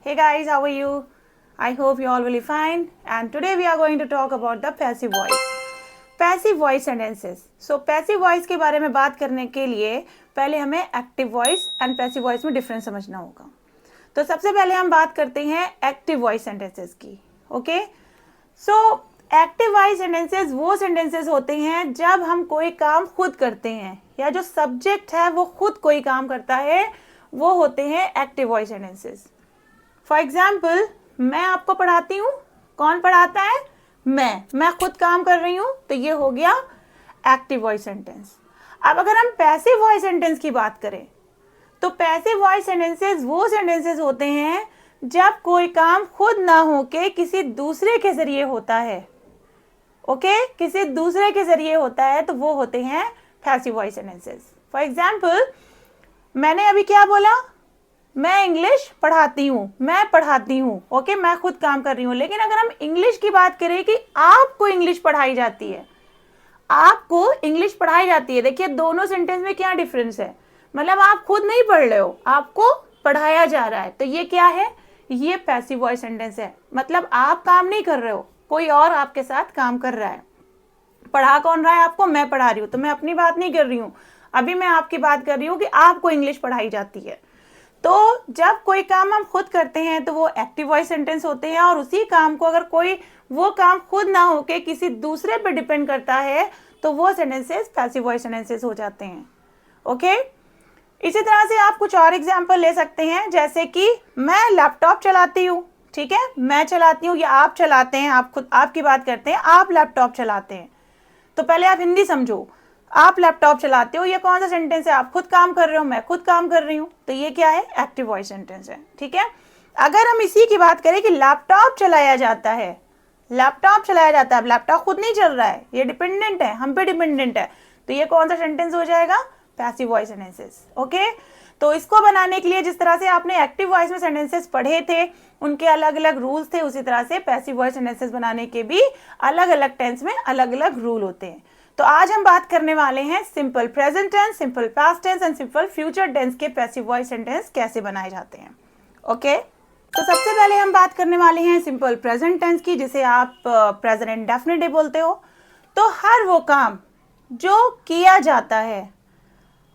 Hey guys, how are you? I hope you all will be fine. And today we are going to talk about the passive voice. Passive voice sentences. So passive voice के बारे में बात करने के लिए पहले हमें active voice and passive voice में डिफरेंस समझना होगा. तो सबसे पहले हम बात करते हैं एक्टिव वॉइस सेंटेंसेस की. Okay, so active voice sentences वो सेंटेंसेस होते हैं जब हम कोई काम खुद करते हैं या जो सब्जेक्ट है वो खुद कोई काम करता है, वो होते हैं active voice sentences. For example, मैं आपको पढ़ाती हूँ. कौन पढ़ाता है? मैं खुद काम कर रही हूँ, तो ये हो गया एक्टिव वॉइस सेंटेंस. अब अगर हम पैसिव वॉइस सेंटेंस की बात करें तो पैसिव वॉइस सेंटेंसेस वो सेंटेंसेस होते हैं जब कोई काम खुद ना होके किसी दूसरे के जरिए होता है. ओके, किसी दूसरे के जरिए होता है तो वो होते हैं passive voice sentences. For example, मैंने अभी क्या बोला? मैं इंग्लिश पढ़ाती हूँ, मैं पढ़ाती हूँ. ओके, मैं खुद काम कर रही हूँ. लेकिन अगर हम इंग्लिश की बात करें कि आपको इंग्लिश पढ़ाई जाती है, आपको इंग्लिश पढ़ाई जाती है, देखिए दोनों सेंटेंस में क्या डिफरेंस है. मतलब आप खुद नहीं पढ़ रहे हो, आपको पढ़ाया जा रहा है. तो ये क्या है? ये पैसिव वॉइस सेंटेंस है. मतलब आप काम नहीं कर रहे हो, कोई और आपके साथ काम कर रहा है. पढ़ा कौन रहा है आपको? मैं पढ़ा रही हूँ. तो मैं अपनी बात नहीं कर रही हूँ, अभी मैं आपकी बात कर रही हूँ कि आपको इंग्लिश पढ़ाई जाती है. तो जब कोई काम हम खुद करते हैं तो वो एक्टिव वॉइस सेंटेंस होते हैं, और उसी काम को अगर कोई वो काम खुद ना होके किसी दूसरे पे डिपेंड करता है तो वो सेंटेंसेस पैसिव वॉइस सेंटेंसेस हो जाते हैं. ओके, इसी तरह से आप कुछ और एग्जांपल ले सकते हैं, जैसे कि मैं लैपटॉप चलाती हूँ. ठीक है, मैं चलाती हूँ या आप चलाते हैं, आप खुद आपकी बात करते हैं, आप लैपटॉप चलाते हैं. तो पहले आप हिंदी समझो. आप लैपटॉप चलाते हो, ये कौन सा सेंटेंस है? आप खुद काम कर रहे हो, मैं खुद काम कर रही हूँ. तो ये क्या है? एक्टिव वॉइस सेंटेंस है. ठीक है, अगर हम इसी की बात करें कि लैपटॉप चलाया जाता है, लैपटॉप चलाया जाता है, अब लैपटॉप खुद नहीं चल रहा है, ये डिपेंडेंट है, हम पे डिपेंडेंट है. तो ये कौन सा सेंटेंस हो जाएगा? Passive voice sentences. ओके, तो इसको बनाने के लिए जिस तरह से आपने एक्टिव वॉइस में सेंटेंसेस पढ़े थे, उनके अलग अलग रूल्स थे, उसी तरह से पैसिव वॉइस सेंटेंसेस बनाने के भी अलग अलग टेंस में अलग अलग रूल होते हैं. तो आज हम बात करने वाले हैं simple present tense, simple past tense and simple future tense के पैसिव वॉइस सेंटेंस कैसे बनाए जाते हैं. ओके, तो सबसे पहले हम बात करने वाले हैं सिंपल प्रेजेंट टेंस की, जिसे आप प्रेजेंट इंडेफिनिट बोलते हो. तो हर वो काम जो किया जाता है,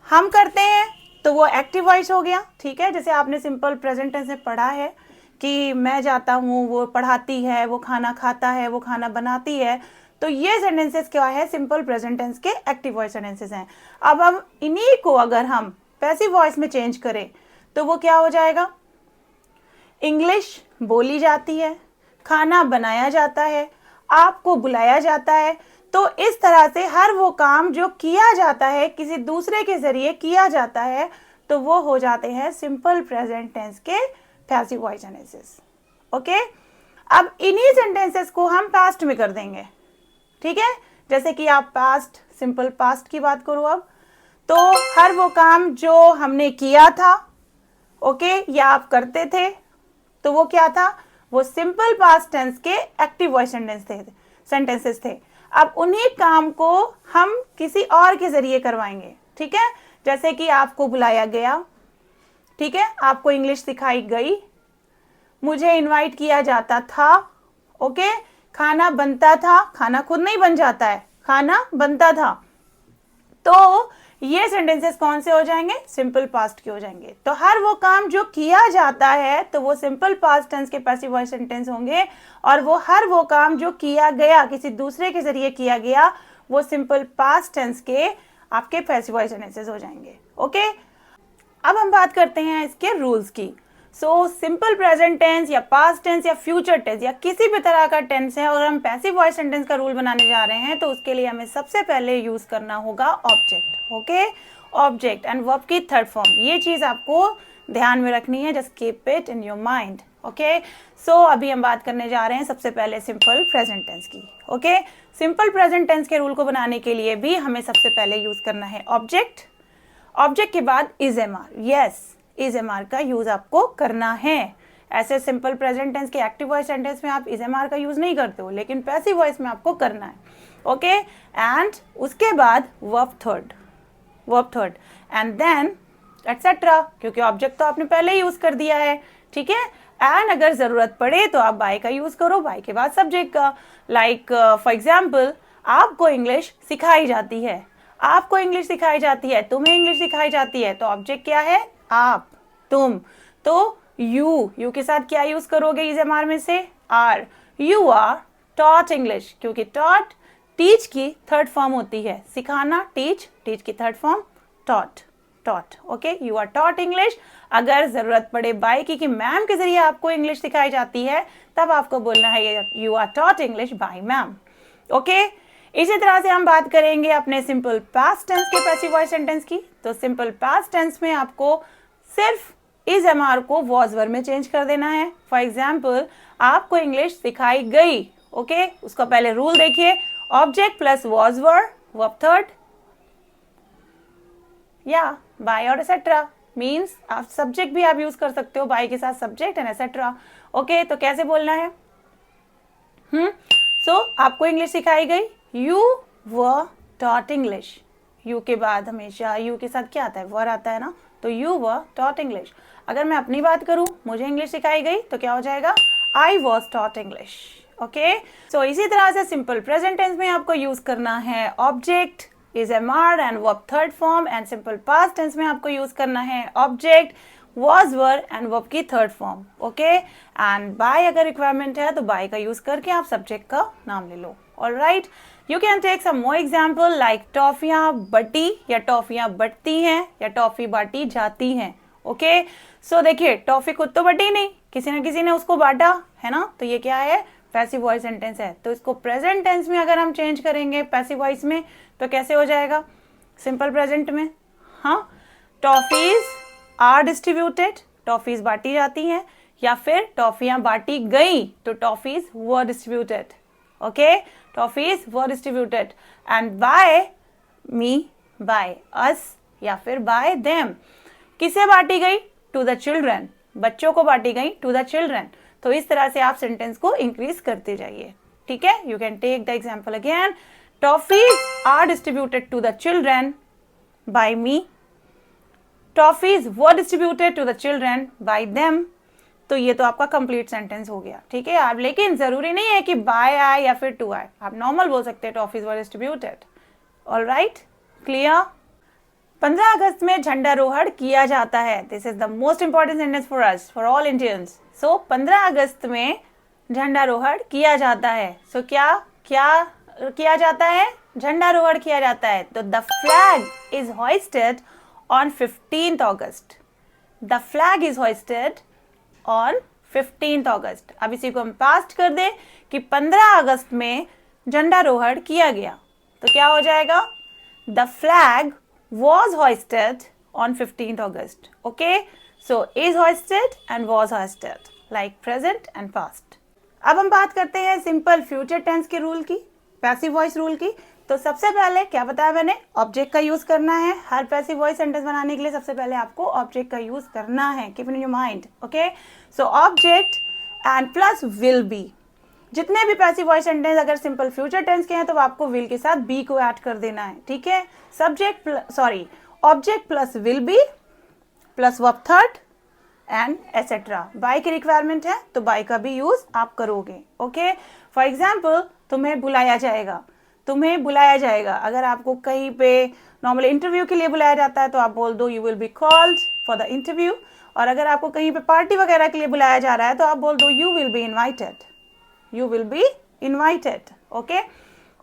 हम करते हैं, तो वो एक्टिव वॉइस हो गया. ठीक है, जैसे आपने सिंपल प्रेजेंट टेंस में पढ़ा है कि मैं जाता हूँ, वो पढ़ाती है, वो खाना खाता है, वो खाना बनाती है. तो ये सेंटेंसेस क्या है? सिंपल प्रेजेंट टेंस के एक्टिव वॉइस सेंटेंसेस हैं. अब हम इन्हीं को अगर हम पैसिव वॉइस में चेंज करें तो वो क्या हो जाएगा? इंग्लिश बोली जाती है, खाना बनाया जाता है, आपको बुलाया जाता है. तो इस तरह से हर वो काम जो किया जाता है, किसी दूसरे के जरिए किया जाता है, तो वो हो जाते हैं सिंपल प्रेजेंट टेंस के पैसिव वॉइस सेंटेंसेस. ओके, अब इन्हीं सेंटेंसेस को हम पास्ट में कर देंगे. ठीक है, जैसे कि आप पास्ट, सिंपल पास्ट की बात करो अब, तो हर वो काम जो हमने किया था, ओके, या आप करते थे, तो वो क्या था? वो सिंपल पास्ट टेंस के एक्टिव वॉइस सेंटेंसेस थे. अब उन्हीं काम को हम किसी और के जरिए करवाएंगे. ठीक है, जैसे कि आपको बुलाया गया, ठीक है, आपको इंग्लिश सिखाई गई, मुझे इनवाइट किया जाता था. ओके, खाना बनता था, खाना खुद नहीं बन जाता है, खाना बनता था. तो ये सेंटेंसेस कौन से हो जाएंगे? सिंपल पास्ट के हो जाएंगे. तो हर वो काम जो किया जाता है तो वो सिंपल पास्ट टेंस के पैसिव वॉइस सेंटेंस होंगे, और वो हर वो काम जो किया गया, किसी दूसरे के जरिए किया गया, वो सिंपल पास्ट टेंस के आपके पैसिव वॉइस सेंटेंसेस हो जाएंगे. ओके, अब हम बात करते हैं इसके रूल्स की. सो सिंपल प्रेजेंट टेंस या पास्ट टेंस या फ्यूचर टेंस या किसी भी तरह का टेंस है, और हम पैसिव वॉइस सेंटेंस का रूल बनाने जा रहे हैं, तो उसके लिए हमें सबसे पहले यूज करना होगा object. Okay, object and verb की थर्ड फॉर्म. ये चीज आपको ध्यान में रखनी है, just keep it in your mind. Okay, so अभी हम बात करने जा रहे हैं सबसे पहले सिंपल प्रेजेंट टेंस की. ओके, सिंपल प्रेजेंट टेंस के रूल को बनाने के लिए भी हमें सबसे पहले यूज करना है ऑब्जेक्ट. ऑब्जेक्ट के बाद is am are. Yes, is am are का यूज आपको करना है. ऐसे सिंपल प्रेजेंट टेंस के एक्टिव वॉइस सेंटेंस में आप इज एम आर का यूज नहीं करते हो, लेकिन पैसिव वॉइस में आपको करना है. ओके, एंड उसके बाद verb third and then etcetera, क्योंकि ऑब्जेक्ट तो आपने पहले यूज कर दिया है. ठीक है, एंड अगर जरूरत पड़े तो आप बाय का यूज करो, बाय के बाद सब्जेक्ट का। लाइक फॉर एग्जाम्पल, आपको इंग्लिश सिखाई जाती है, आपको इंग्लिश सिखाई जाती है, तुम्हें इंग्लिश सिखाई जाती है, तो ऑब्जेक्ट क्या है? आप, तुम। तो यू के साथ क्या यूज करोगे इज एम आर में से? Are. You are taught English, क्योंकि टॉट टीच की थर्ड फॉर्म होती है, सिखाना टीच, टीच की third form taught, taught. Okay, you are taught English. अगर जरूरत पड़े बाय की कि मैम के जरिए आपको इंग्लिश सिखाई जाती है, तब आपको बोलना है you are taught English by ma'am. Okay, इसी तरह से हम बात करेंगे अपने सिंपल पास्ट टेंस के पैसिव वॉइस सेंटेंस की। तो सिंपल पास्ट टेंस में आपको सिर्फ इज एम आर को वॉज वर्ब में चेंज कर देना है। फॉर एग्जाम्पल, आपको इंग्लिश सिखाई गई, ओके, उसका पहले रूल देखिए, object plus was verb, verb third, या बाय और एसेट्रा। मीन्स आप सब्जेक्ट भी आप यूज कर सकते हो बाय के साथ, सब्जेक्ट एंड एसेट्रा। ओके, तो कैसे बोलना है? सो आपको इंग्लिश सिखाई गई, you were taught English. You के बाद हमेशा यू के साथ क्या आता है? वर आता है ना, तो यू वर टॉट इंग्लिश। अगर मैं अपनी बात करूं, मुझे इंग्लिश सिखाई गई, तो क्या हो जाएगा? I was taught English. Okay, so इसी तरह से सिंपल प्रेजेंट टेंस में आपको यूज करना है object, is am are and verb third form, and simple past tense में आपको यूज करना है object, was were and verb की third form. Okay, and by अगर रिक्वायरमेंट है तो बाय का यूज करके आप सब्जेक्ट का नाम ले लो। Alright, you can take some more example like टॉफियां बटी, या टॉफियां बटती हैं, या टॉफी बांटी जाती हैं। ओके, सो देखिए, टॉफी खुद तो बटी नहीं, किसी ना किसी ने उसको बांटा है ना, तो ये क्या है? पैसिव वॉइस सेंटेंस है। तो इसको प्रेजेंट टेंस में अगर हम चेंज करेंगे पैसिव वॉइस में, तो कैसे हो जाएगा सिंपल प्रेजेंट में? हाँ, टॉफीज आर डिस्ट्रीब्यूटेड, टॉफीज बांटी जाती हैं, या फिर टॉफियां बांटी गई, तो toffees were distributed. Okay, toffees were distributed. And by me, by us, या फिर बाय देम। किसे बांटी गई? टू द चिल्ड्रन, बच्चों को बांटी गई, टू द चिल्ड्रन। तो इस तरह से आप सेंटेंस को इंक्रीज करते जाइए। ठीक है, you can take the example again, toffees are distributed to the children by me, toffees were distributed to the children by them. तो ये तो आपका कंप्लीट सेंटेंस हो गया। ठीक है, आप, लेकिन जरूरी नहीं है कि बाय आए या फिर टू आए, आप नॉर्मल बोल सकते हैं toffees were distributed. Alright, clear? 15 अगस्त में झंडारोहण किया जाता है। This is the most important sentence for us, for all Indians. So 15 अगस्त में झंडारोहण किया जाता है। सो क्या क्या किया जाता है? झंडारोहण किया जाता है। तो the flag is hoisted on 15th August. The flag is hoisted on 15th August. अब इसी को हम पास्ट कर दे कि 15 अगस्त में झंडारोहण किया गया, तो क्या हो जाएगा? The flag was hoisted on 15th August. Okay? So is hoisted and was hoisted, like present and past. अब हम बात करते हैं सिंपल फ्यूचर टेंस के रूल की, पैसिव वॉइस रूल की। तो सबसे पहले क्या बताया मैंने? ऑब्जेक्ट का यूज करना है। हर पैसिव वॉइस सेंटेंस बनाने के लिए सबसे पहले आपको ऑब्जेक्ट का यूज करना है। Keep in your mind. Okay, so object and plus will B. जितने भी पैसिव वॉइस सेंटेंस अगर सिंपल फ्यूचर टेंस के हैं तो आपको विल के साथ बी को ऐड कर देना है। ठीक है, object plus will be plus verb third and etcetera. By की रिक्वायरमेंट है तो बाय का भी यूज आप करोगे। ओके, फॉर एग्जाम्पल, तुम्हें बुलाया जाएगा, तुम्हें बुलाया जाएगा। अगर आपको कहीं पे नॉर्मली इंटरव्यू के लिए बुलाया जाता है तो आप बोल दो you will be called for the interview. और अगर आपको कहीं पे पार्टी वगैरह के लिए बुलाया जा रहा है तो आप बोल दो you will be invited, you will be invited. Okay,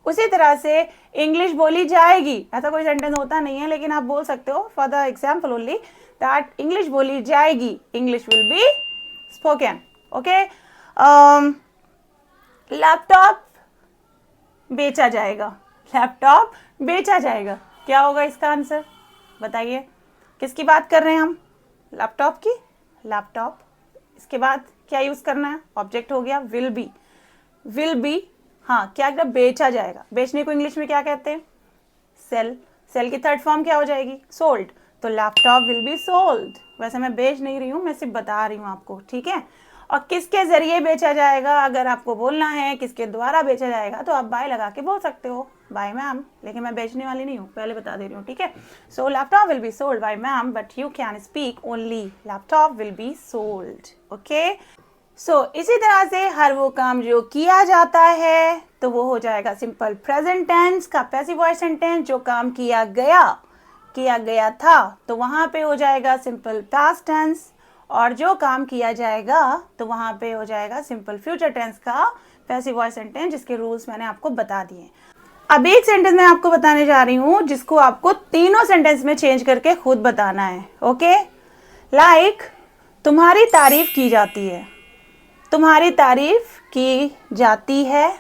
उसी तरह से इंग्लिश बोली जाएगी, ऐसा कोई सेंटेंस होता नहीं है, लेकिन आप बोल सकते हो for the example only that English बोली जाएगी, English will be spoken. Okay, laptop बेचा जाएगा, लैपटॉप बेचा जाएगा। क्या होगा इसका आंसर? बताइए, किसकी बात कर रहे हैं हम? लैपटॉप की, लैपटॉप। इसके बाद क्या यूज करना है? ऑब्जेक्ट हो गया विल बी, विल बी। हाँ, क्या अगर बेचा जाएगा, बेचने को इंग्लिश में क्या कहते हैं? सेल। सेल की थर्ड फॉर्म क्या हो जाएगी? सोल्ड। तो लैपटॉप विल बी सोल्ड। वैसे मैं बेच नहीं रही हूँ, मैं सिर्फ बता रही हूँ आपको। ठीक है, और किसके जरिए बेचा जाएगा अगर आपको बोलना है किसके द्वारा बेचा जाएगा तो आप बाय लगा के बोल सकते हो, बाय मैम। लेकिन मैं बेचने वाली नहीं हूँ, पहले बता दे रही हूँ। ठीक है, सो laptop will be sold by ma'am, but you can speak only laptop will be sold. Okay, इसी तरह से हर वो काम जो किया जाता है तो वो हो जाएगा सिंपल प्रेजेंट टेंस का पैसिव वॉइस सेंटेंस। जो काम किया गया था तो वहाँ पे हो जाएगा सिंपल पास्ट टेंस, और जो काम किया जाएगा तो वहाँ पे हो जाएगा सिंपल फ्यूचर टेंस का पैसिव वॉइस सेंटेंस, जिसके रूल्स मैंने आपको बता दिए। अब एक सेंटेंस मैं आपको बताने जा रही हूँ जिसको आपको तीनों सेंटेंस में चेंज करके खुद बताना है। ओके, लाइक तुम्हारी तारीफ की जाती है, तुम्हारी तारीफ की जाती है,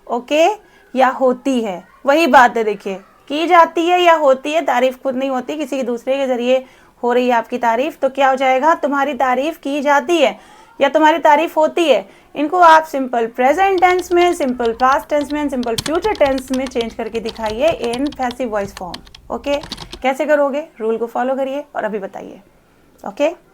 ओके, या होती है, वही बात है। देखिए, की जाती है या होती है, तारीफ खुद नहीं होती, किसी के दूसरे के जरिए हो रही है आपकी तारीफ, तो क्या हो जाएगा, तुम्हारी तारीफ की जाती है या तुम्हारी तारीफ होती है। इनको आप सिंपल प्रेजेंट टेंस में, सिंपल पास्ट टेंस में, सिंपल फ्यूचर टेंस में चेंज करके दिखाइए in passive voice form. Okay, कैसे करोगे, रूल को फॉलो करिए और अभी बताइए। ओके।